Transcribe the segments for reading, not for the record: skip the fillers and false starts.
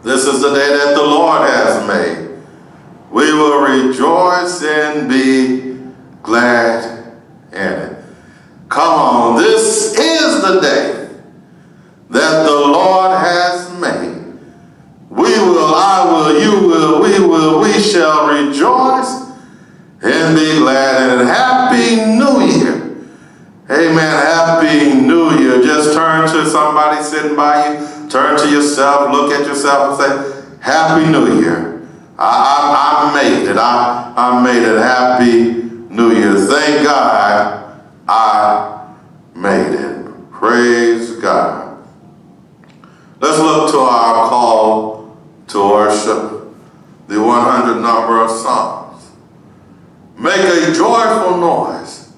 This is the day that the Lord has made. We will rejoice and be glad in it. Come on, this is the day that the Lord has made. We will, I will, you will, we shall rejoice and be glad in it. Happy New Year. Amen. Happy New Year. Just turn to somebody sitting by you. Turn to yourself. Look at yourself and say, Happy New Year. I made it. I made it. Happy New Year. Thank God I made it. Praise God. Let's look to our call to worship, the 100 number of Psalms. Make a joyful noise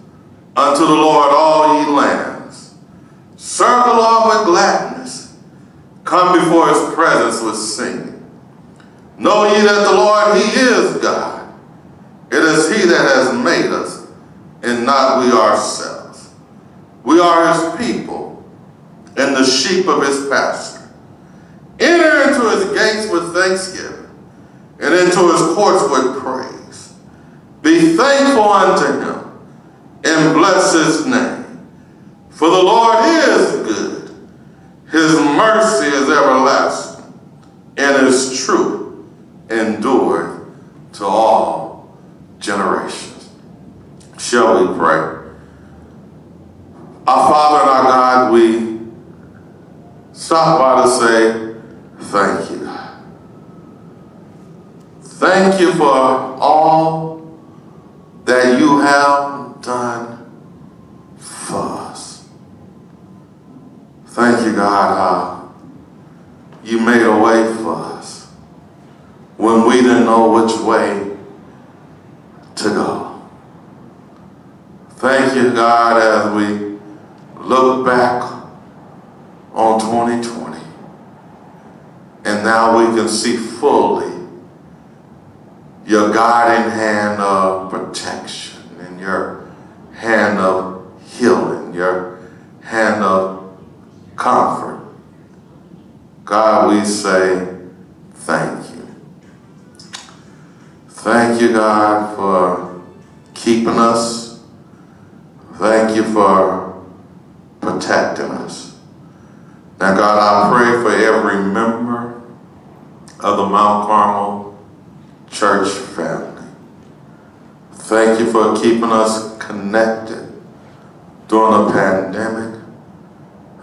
unto the Lord, all ye lands. Serve the Lord with gladness. Come before his presence with singing. Know ye that the Lord, he is God. It is he that has made us, and not we ourselves. We are his people, and the sheep of his pasture. Enter into his gates with thanksgiving, and into his courts with praise. Be thankful unto him, and bless his name. For the Lord is good. His mercy is everlasting, and his truth endureth to all generations. Shall we pray? Our Father and our God, we stop by to say thank you. Thank you for all that you have done for us. Thank you, God, how you made a way for us when we didn't know which way to go. Thank you, God, as we look back on 2020, and now we can see fully your guiding hand of protection and your hand of healing, your hand of comfort. God, we say thank you. Thank you, God, for keeping us. Thank you for protecting us. Now, God, I pray for every member of the Mount Carmel church family. Thank you for keeping us connected during a pandemic.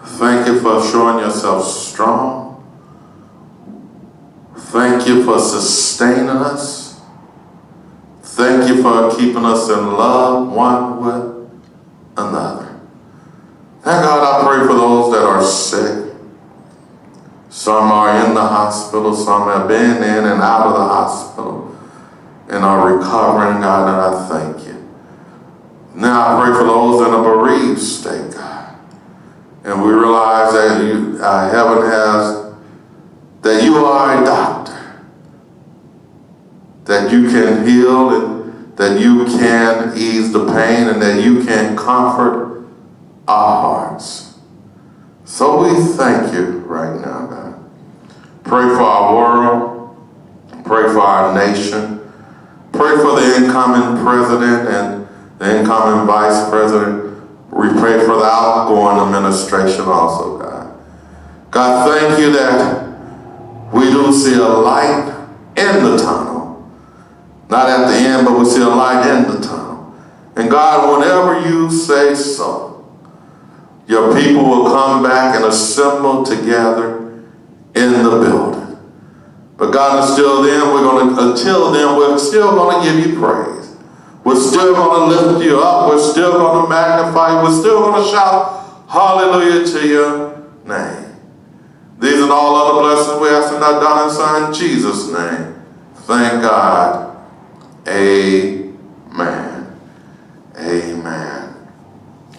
Thank you for showing yourself strong. Thank you for sustaining us. Thank you for keeping us in love one with another. Now, God, I pray for those that are sick. Some are in the hospital, some have been in and out of the hospital and are recovering, God, and I thank you. Now I pray for those in a bereaved state, God. And we realize that heaven has, that you are a doctor, that you can heal and that you can ease the pain and that you can comfort our hearts. So we thank you right now, God. Pray for our world. Pray for our nation. Pray for the incoming president and the incoming vice president. We pray for the outgoing administration also, God. God, thank you that we do see a light in the tunnel. Not at the end, but we see a light in the tunnel. And God, whenever you say so, your people will come back and assemble together in the building. But God, until then, we're still going to give you praise. We're still going to lift you up. We're still going to magnify you. We're still going to shout hallelujah to your name. These and all other blessings we ask in our darling Son, Jesus' name. Thank God. Amen. Amen.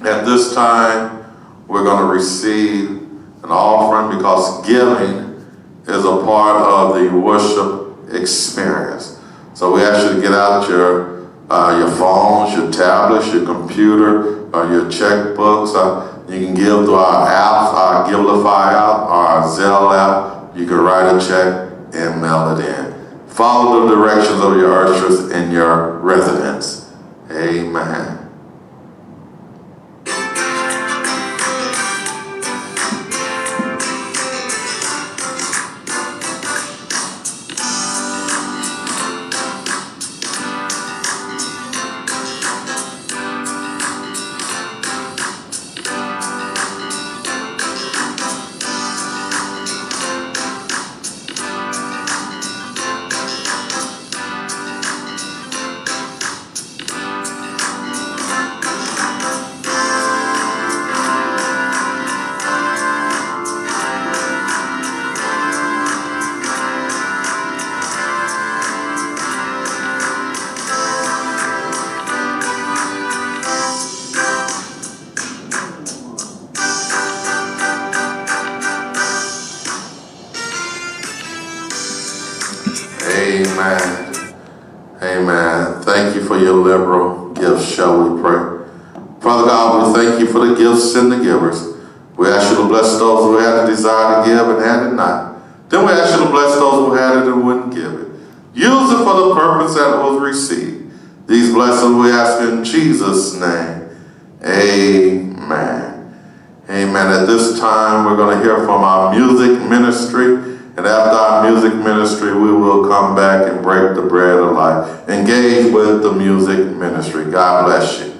At this time, we're going to receive an offering because giving is a part of the worship experience. So we ask you to get out your phones, your tablets, your computer, or your checkbooks. You can give through our apps, our Givelify app, our Zelle app. You can write a check and mail it in. Follow the directions of your ushers in your residence. Amen. Amen. Amen. Thank you for your liberal gifts, shall we pray. Father God, we thank you for the gifts and the givers. We ask you to bless those who had a desire to give and had it not. Then we ask you to bless those who had it and wouldn't give it. Use it for the purpose that it was received. These blessings we ask in Jesus' name. Amen. Amen. At this time, we're going to hear from our music ministry. And after our music ministry, we will come back and break the bread of life. Engage with the music ministry. God bless you.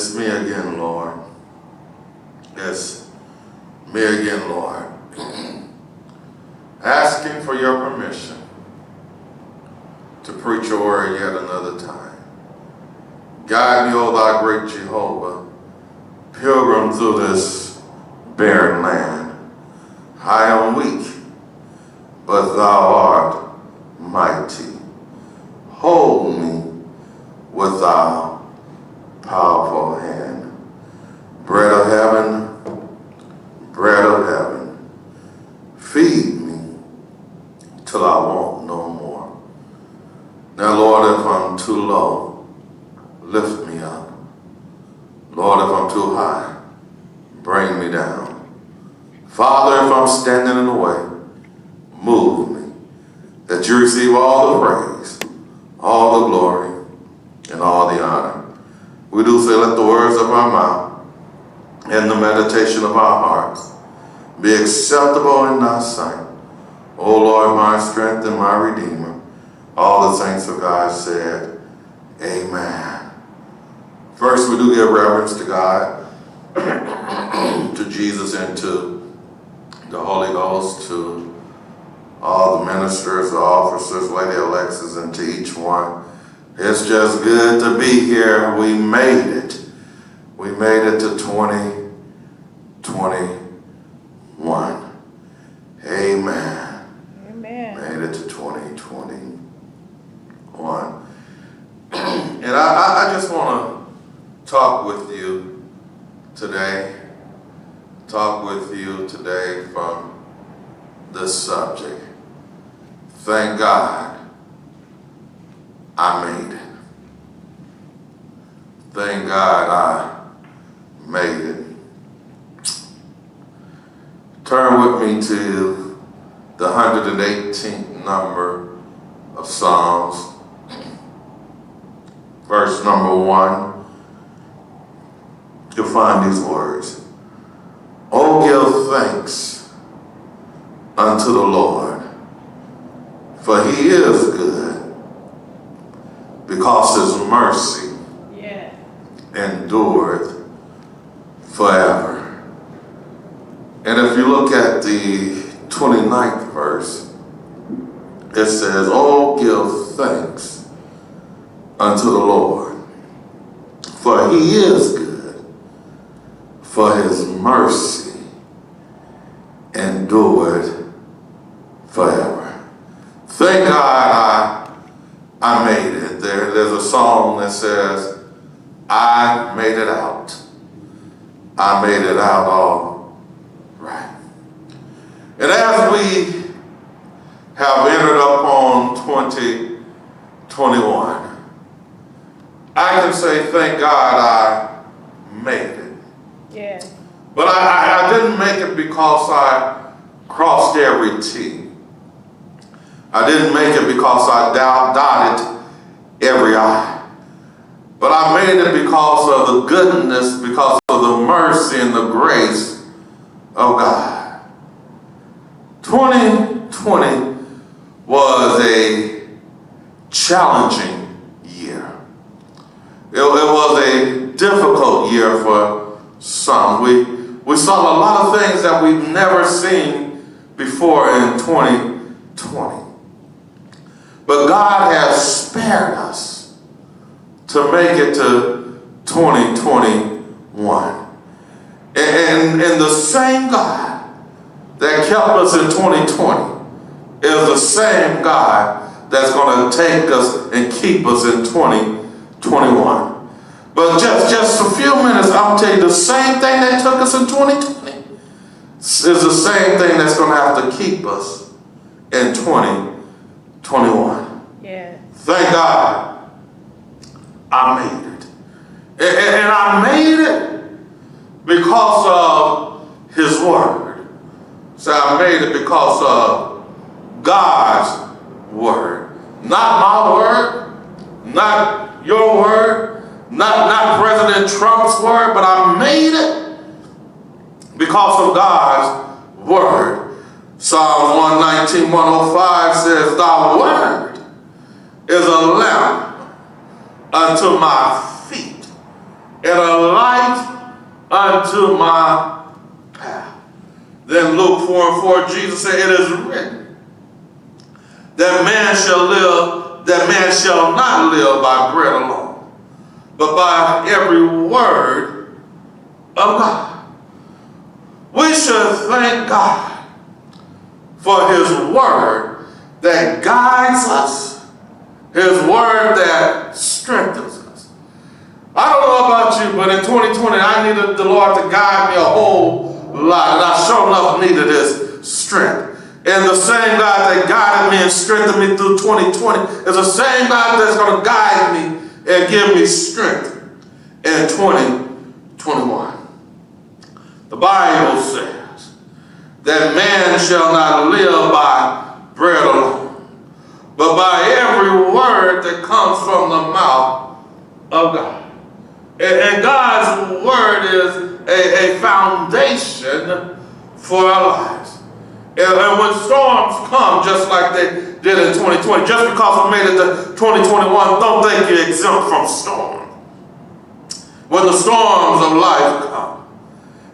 It's me again, Lord. It's me again, Lord. Asking for your permission to preach your word yet another time. Guide me, O thy great Jehovah, pilgrim through this barren land. I am weak, but thou art mighty. Hold me with thy powerful hand. Bread of heaven, feed me till I want no more. Now, Lord, if I'm too low, lift me up. Lord, if I'm too high, bring me down. Father, if I'm standing in the way, move me, that you receive all the praise, all the glory, and all the honor. We do say, let the words of our mouth and the meditation of our hearts be acceptable in thy sight. O Lord, my strength and my redeemer. All the saints of God said, amen. First, we do give reverence to God, to Jesus, and to the Holy Ghost, to all the ministers, the officers, Lady Alexis, and to each one. It's just good to be here. We made it. We made it to 2021. Amen. Amen. Made it to 2021. And I just want to talk with you today. From this subject. Thank God I made it. Thank God I made it. Turn with me to the 118th number of Psalms, verse number 1. You'll find these words. Oh, give thanks unto the Lord, for he is good, because his mercy endureth forever. And if you look at the 29th verse, it says, oh, give thanks unto the Lord, for he is good, for his mercy endured forever. Thank God I made it. There's a song that says, I made it out. I made it out all right. And as we have entered upon 2021, I can say, thank God I made it. Yes. But I didn't make it because I crossed every T. I didn't make it because I dotted every I. But I made it because of the goodness, because of the mercy and the grace of God. 2020 was a challenging year. It was a difficult year for some. We saw a lot of things that we've never seen before in 2020. But God has spared us to make it to 2021. And the same God that kept us in 2020 is the same God that's going to take us and keep us in 2021. But just a few minutes, I'll tell you, the same thing that took us in 2020 is the same thing that's going to have to keep us in 2021. Yeah. Thank God I made it. And I made it because of his word. So I made it because of God's word. Not my word, not your word, not President Trump's word, but I made it because of God's word. Psalms 119, 105 says, thy word is a lamp unto my feet and a light unto my path. Then Luke 4:4, Jesus said, it is written, that man shall not live by bread alone, but by every word of God. We should thank God for his word that guides us, his word that strengthens us. I don't know about you, but in 2020, I needed the Lord to guide me a whole lot, and I sure enough needed his strength. And the same God that guided me and strengthened me through 2020 is the same God that's going to guide me and give me strength in 2021. The Bible says that man shall not live by bread alone, but by every word that comes from the mouth of God. And God's word is a foundation for our lives. And when storms come, just like they did in 2020, just because we made it to 2021, don't think you're exempt from storms. When the storms of life come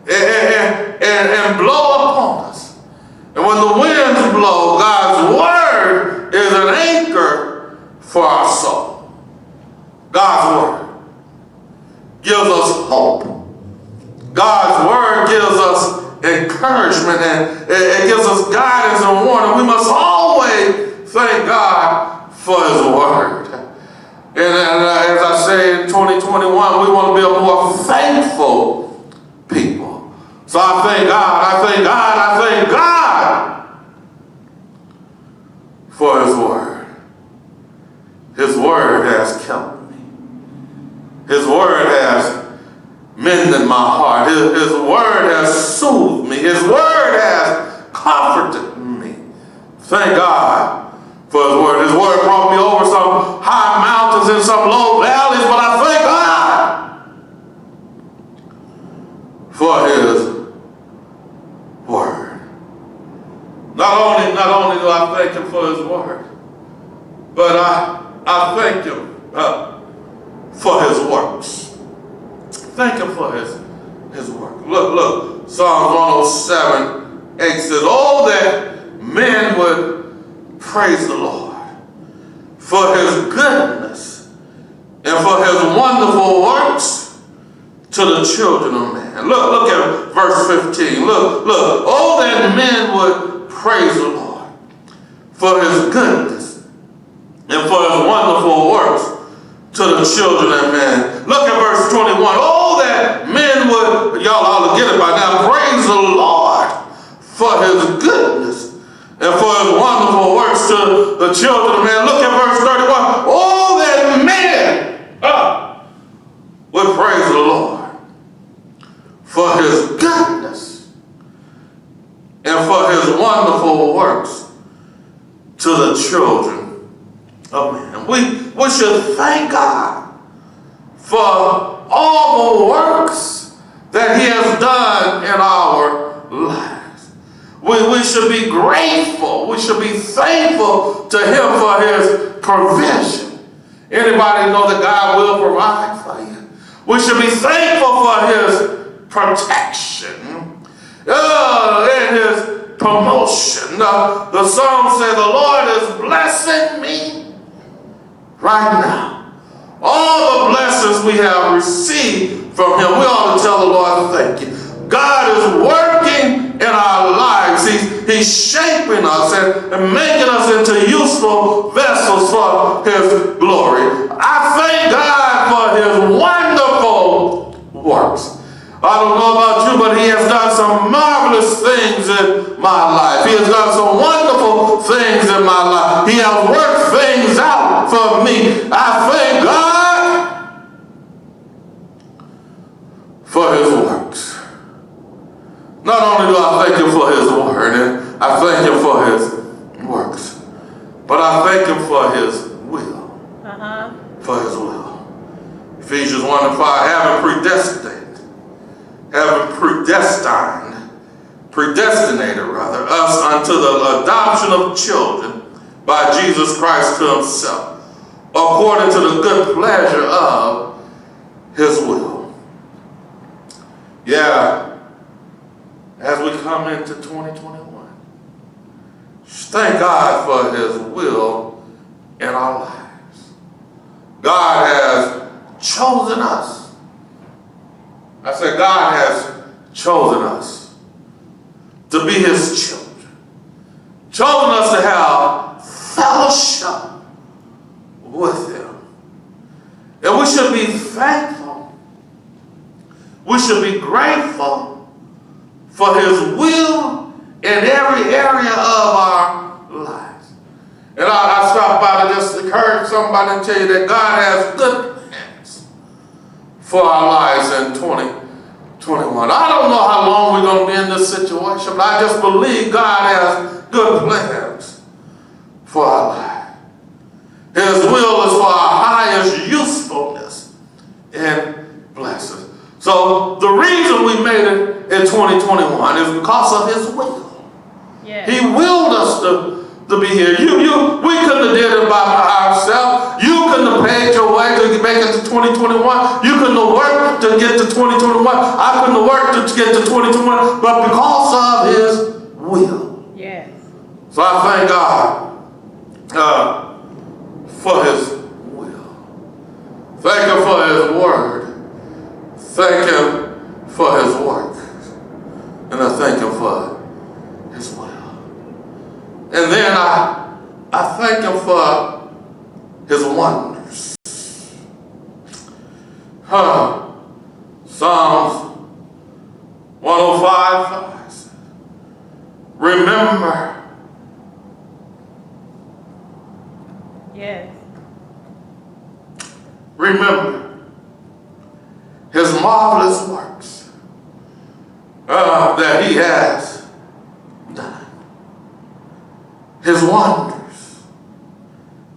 and blow upon us, and when the winds blow, God's word is an anchor for our soul. God's word gives us hope. God's word gives us encouragement, and it gives us guidance and warning. We must always thank God for his word. And as I say, in 2021, we want to be a more thankful people. So I thank God for his word. His word has kept me. His word has mended my heart. His word has soothed me. His word has comforted me. Thank God for his word. His word brought me over some high mountains and some low valleys, but I thank God for his word. Not only do I thank him for his word, but I thank him for his works. Thank him for his work. Look, Psalms 107:8 says, oh, that men would praise the Lord for his goodness and for his wonderful works to the children of man. Look at verse 15. Look. Oh, that men would praise the Lord for his goodness and for his wonderful works to the children of man. Look at verse 21. Oh, that men would, y'all ought to get it by now, praise the Lord for his goodness and for his wonderful works to the children of man. Look at verse 31. Oh, that men would praise the Lord for his goodness and for his wonderful works to the children of man. We should thank God for all the works that he has done in our lives. We should be grateful. We should be thankful to him for his provision. Anybody know that God will provide for you? We should be thankful for his protection and his promotion. The song says, the Lord is blessing me right now. All the blessings we have received from him, we ought to tell the Lord thank you. God is working in our lives. He's shaping us and making us into useful vessels for his glory. I thank God for his wonderful works. I don't know about you, but he has done some marvelous things in my life. He has done some wonderful things in my life. He has worked things out for me. I thank God for his works. Not only do I thank him for his word, and I thank him for his works, but I thank him for his will. For his will. Ephesians 1:5, predestinated us unto the adoption of children by Jesus Christ to himself, according to the good pleasure of his will. Yeah, as we come into 2021, thank God for his will in our lives. God has chosen us. I said God has chosen us to be his children. Chosen us to have fellowship with him. And we should be thankful. We should be grateful for his will in every area of our lives. And I stopped by to just encourage somebody and tell you that God has good plans for our lives in 2021. I don't know how long we're going to be in this situation, but I just believe God has good plans for our lives. His will is for our highest usefulness and blessings. So the reason we made it in 2021 is because of his will. Yes. He willed us to be here. We couldn't have did it by ourselves. You couldn't have paid your way to make it to 2021. You couldn't have worked to get to 2021. I couldn't have worked to get to 2021. But because of his will. Yes. So I thank God for his will. Thank him for his word. Thank him for his work. And I thank him for his will. And then I thank him for his wonders. Psalms 105:5 says, remember. Yes. Remember his marvelous works that he has done. His wonders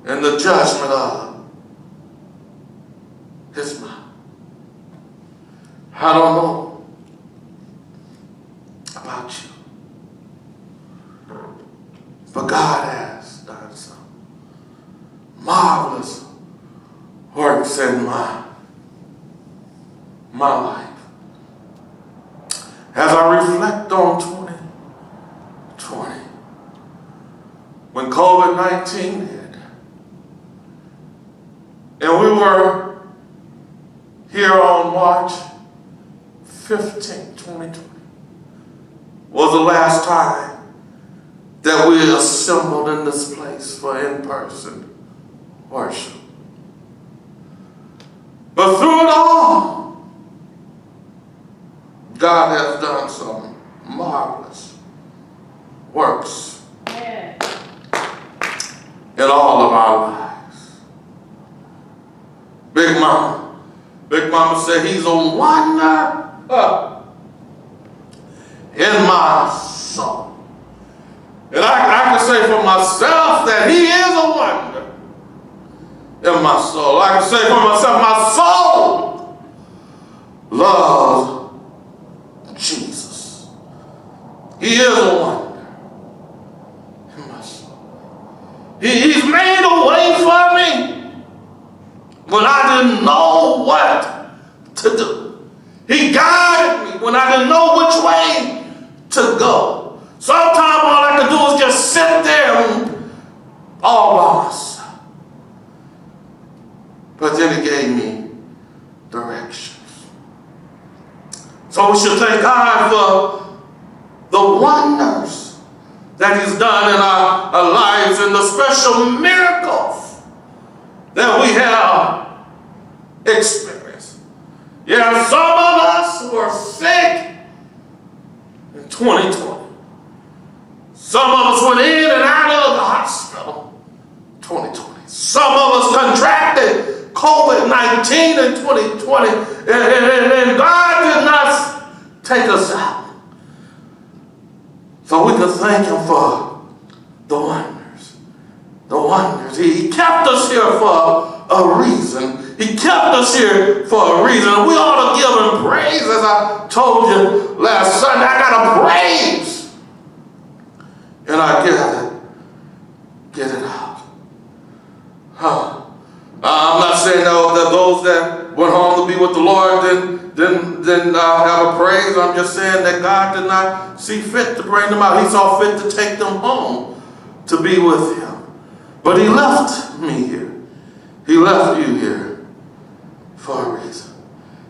and the judgment of his mouth. I don't know about you, but God has done some marvelous works in my life. As I reflect on 2020, when COVID-19 hit, and we were here on March 15, 2020, was the last time that we assembled in this place for in-person worship. But through it all, God has done some marvelous works in all of our lives. Big Mama said he's a wonder in my soul. And I can say for myself that he is a wonder in my soul. I can say for myself, my soul loves Jesus. He is a wonder in my soul. He's made a way for me when I didn't know what to do. He guided me when I didn't know which way to go. Sometimes all I could do is just sit there all by myself. But then he gave me directions. So we should thank God for the wonders that he's done in our lives and the special miracles that we have experienced. Yeah, some of us were sick in 2020. Some of us went in and out of the hospital in 2020. Some of us contracted COVID-19 in 2020, and God did not take us out. So we can thank him for the wonders. The wonders. He kept us here for a reason. He kept us here for a reason. We ought to give him praise, as I told you last Sunday. I got to praise. And I get it out. I'm not saying that those that went home to be with the Lord, then have a praise. I'm just saying that God did not see fit to bring them out. He saw fit to take them home to be with him. But he left me here. He left you here for a reason.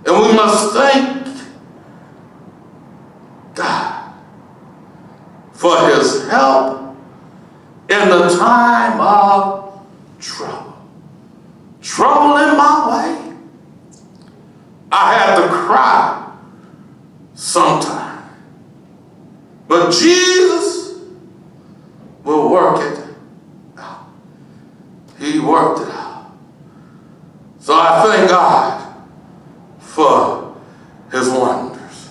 And we must thank God for his help in the time of trouble. Trouble in my way. I had to cry sometime. But Jesus will work it out. He worked it out. So I thank God for his wonders.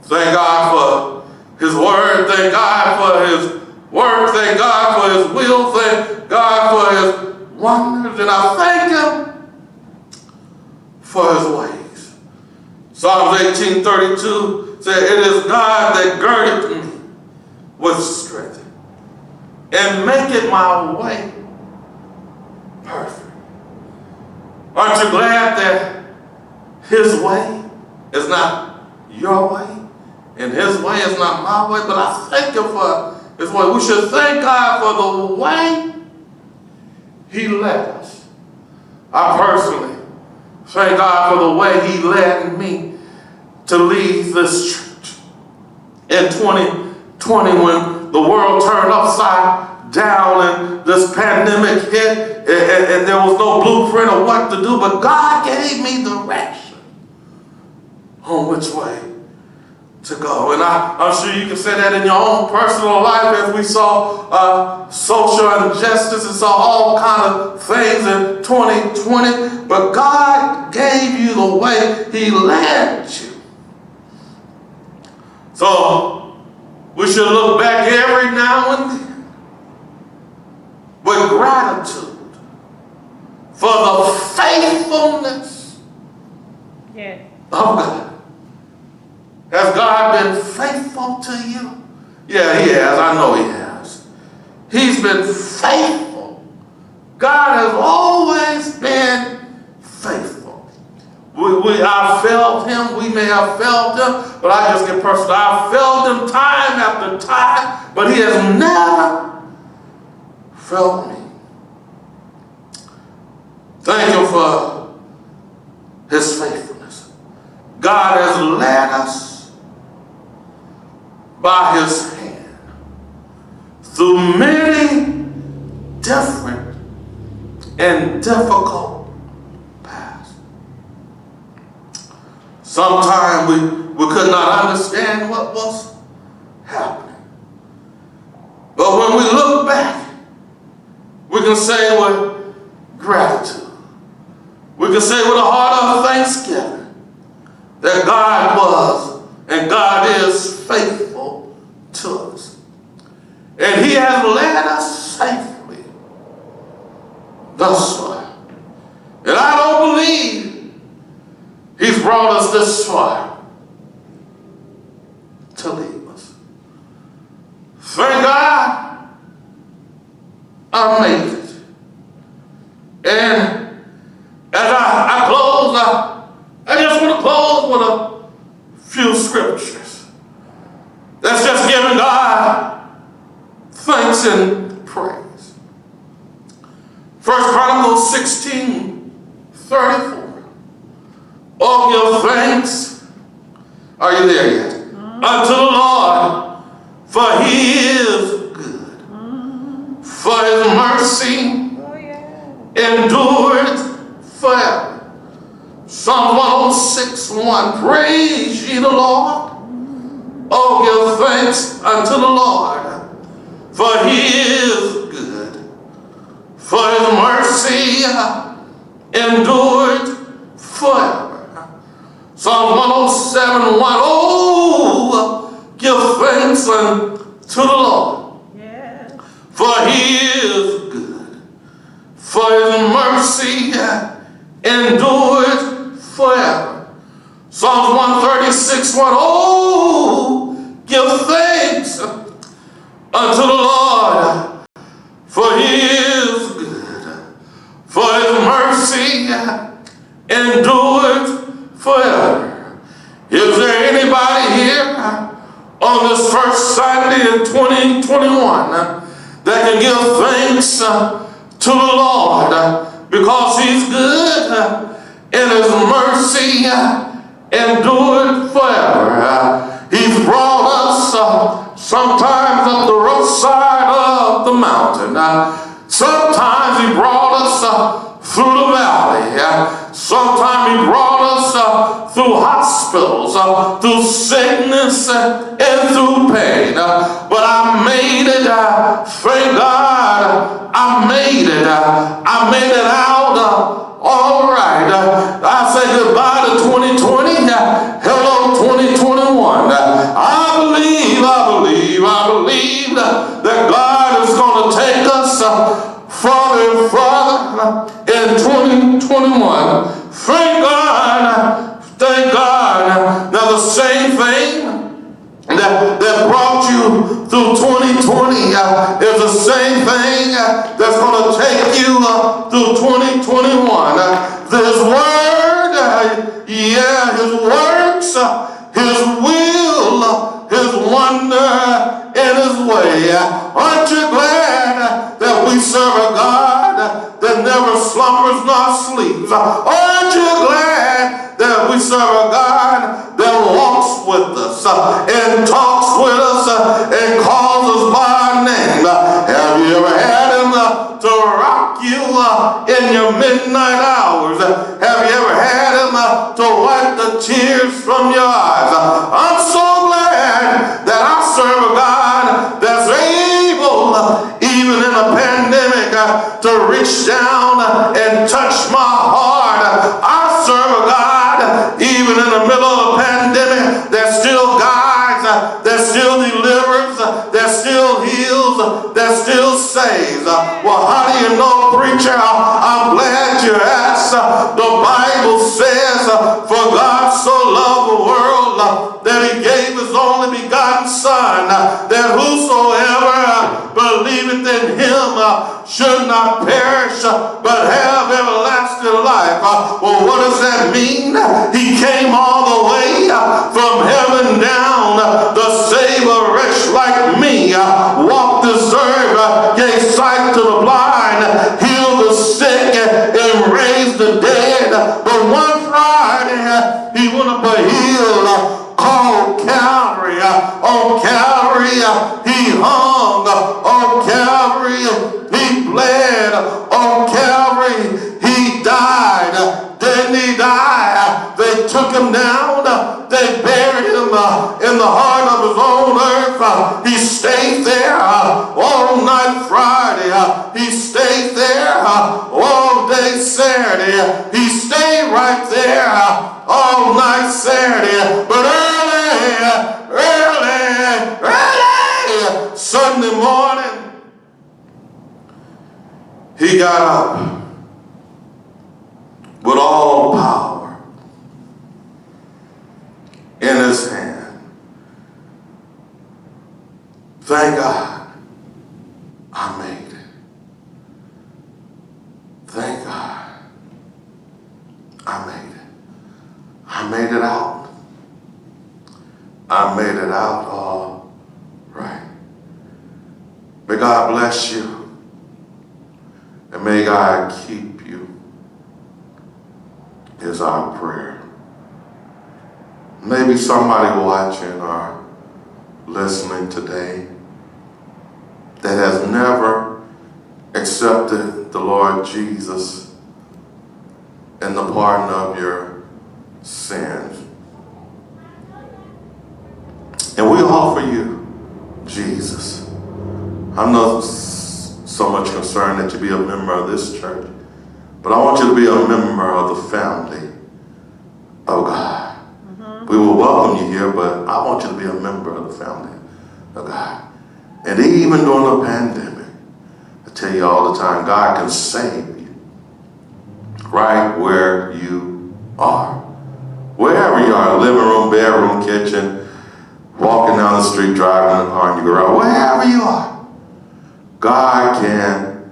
Thank God for his word. Thank God for his work. Thank God for his will. Thank God for his wonders. And I thank him for his ways. Psalms 18:32 said, it is God that girdeth me with strength and maketh my way perfect. Aren't you glad that his way is not your way and his way is not my way? But I thank him for his way. We should thank God for the way he led us. I personally thank God for the way he led me to lead this church. In 2020, when the world turned upside down and this pandemic hit and there was no blueprint of what to do, but God gave me direction on which way to go. And I'm sure you can say that in your own personal life, as we saw social injustice and saw all kind of things in 2020. But God gave you the way he led you. So we should look back every now and then with gratitude for the faithfulness of God. Has God been faithful to you? Yeah, he has. I know he has. He's been faithful. God has always been faithful. I failed him. We may have failed him, but I just get personal. I failed him time after time, but he has never failed me. Thank him for his faithfulness. God has led us by his hand through many different and difficult paths. Sometimes we could not understand what was happening. But when we look back, we can say with gratitude. We can say with a heart of thanksgiving that God was and God is faithful to us. And he has led us safely thus far. And I don't believe he's brought us this far to leave us. Thank God I made it. And as I close, I just want to close with a few scriptures. That's just giving God thanks and praise. 1 Chronicles 16:34. Oh, give thanks. Are you there yet? Unto the Lord, for he is good. For his mercy endured forever. Psalm 106:1. Praise ye the Lord. Oh, give thanks unto the Lord, for he is good. For his mercy endured forever. Psalm 107:1. Oh, give thanks unto the Lord, for he is good. For his mercy endured forever. Psalms 136:1. Oh, give thanks unto the Lord, for he is good. For his mercy endured forever. Is there anybody here on this first Sunday in 2021 that can give thanks to the Lord because he's good and his mercy endured forever? He's brought us sometimes up the rough side of the mountain. Sometimes he brought us through the valley. Sometimes he brought us through hospitals, through sickness and through pain. But I made it, thank God, I made it. I made it out all right. I say goodbye to 2020. Hello 2021. I believe that God is going to take us further and further in 2021. Thank God. Now the same thing that brought you through 2020 is the same thing that's going to take you through 2021. His word, his works, his will, his wonder, and his way. Aren't you glad that we serve a God that never slumbers nor sleeps? Aren't you glad that we serve a God that walks with us and talks with us and calls us by our name? Have you ever had him to rock you in your midnight hours? Have you ever had him to wipe the tears from your eyes? I'm so glad that I serve a God that's able, even in a pandemic, to reach down and touch my heart. I serve a God, even in the middle of a pandemic, that still guides, that still delivers, that still heals, that still saves. Well, how do you know, preacher? I'm glad you asked. The Bible says, for God so loved the world that he gave his only begotten Son, that whosoever believeth in him should not perish but have everlasting life. Well, what does that mean? He came all the way from heaven down to save a wretch like me. Walked this earth, gave sight to the blind, healed the sick, and raised the dead. But one Friday, he went up a hill called Calvary. On Calvary, he hung. On Calvary, he bled. On Calvary, he died. Didn't he die? They took him down. They buried him in the heart of his own earth. He stayed there all night Friday. He stayed there all day Saturday. He stayed right there all night Saturday. But early Sunday morning, he got up with all power in his hand. Thank God I made it. Thank God I made it. I made it out. I made it out all right. May God bless you. And may God keep you, is our prayer. Maybe somebody watching or listening today that has never accepted the Lord Jesus and the pardon of your sins. And we offer you Jesus. I'm not so much concerned that you be a member of this church, but I want you to be a member of the family of God. We will welcome you here, but I want you to be a member of the family of God. And even during the pandemic, I tell you all the time, God can save you right where you are. Wherever you are, living room, bedroom, kitchen, walking down the street, driving in the car in your garage, wherever you are, God can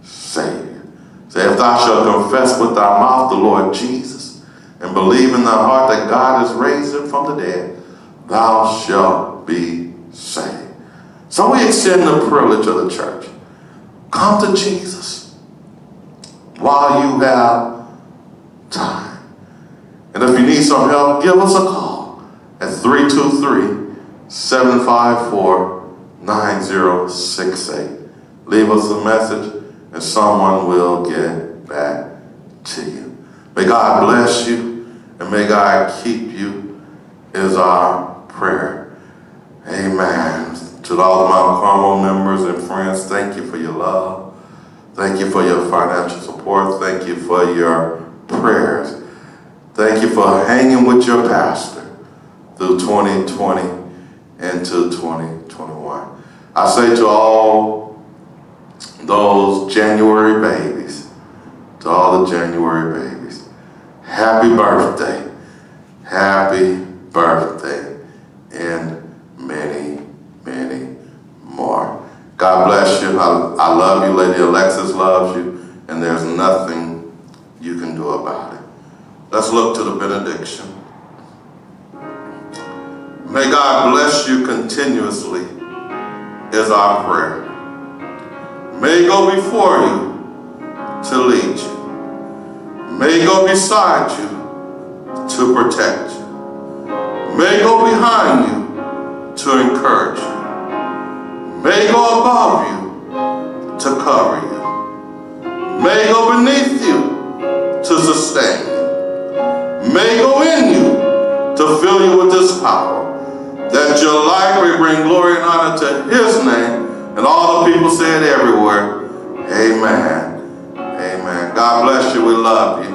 save you. Say, if thou shalt confess with thy mouth the Lord Jesus, and believe in thy heart that God has raised him from the dead, thou shalt be saved. So we extend the privilege of the church. Come to Jesus while you have time. And if you need some help, give us a call at 323-754-9068. Leave us a message and someone will get back to you. May God bless you and may God keep you is our prayer. Amen. To all of my Carmel members and friends, thank you for your love. Thank you for your financial support. Thank you for your prayers. Thank you for hanging with your pastor through 2020 into 2021. I say to all those January babies, to all the January babies, happy birthday. Happy birthday. And many, many more. God bless you. I love you. Lady Alexis loves you. And there's nothing you can do about it. Let's look to the benediction. May God bless you continuously is our prayer. May he go before you to lead you. May he go beside you to protect you. May he go behind you to encourage you. May he go above you to cover you. May he go beneath you to sustain you. May he go in you to fill you with his power, that your life may bring glory and honor to his name. And all the people say it everywhere. Amen. Amen. God bless you. We love you.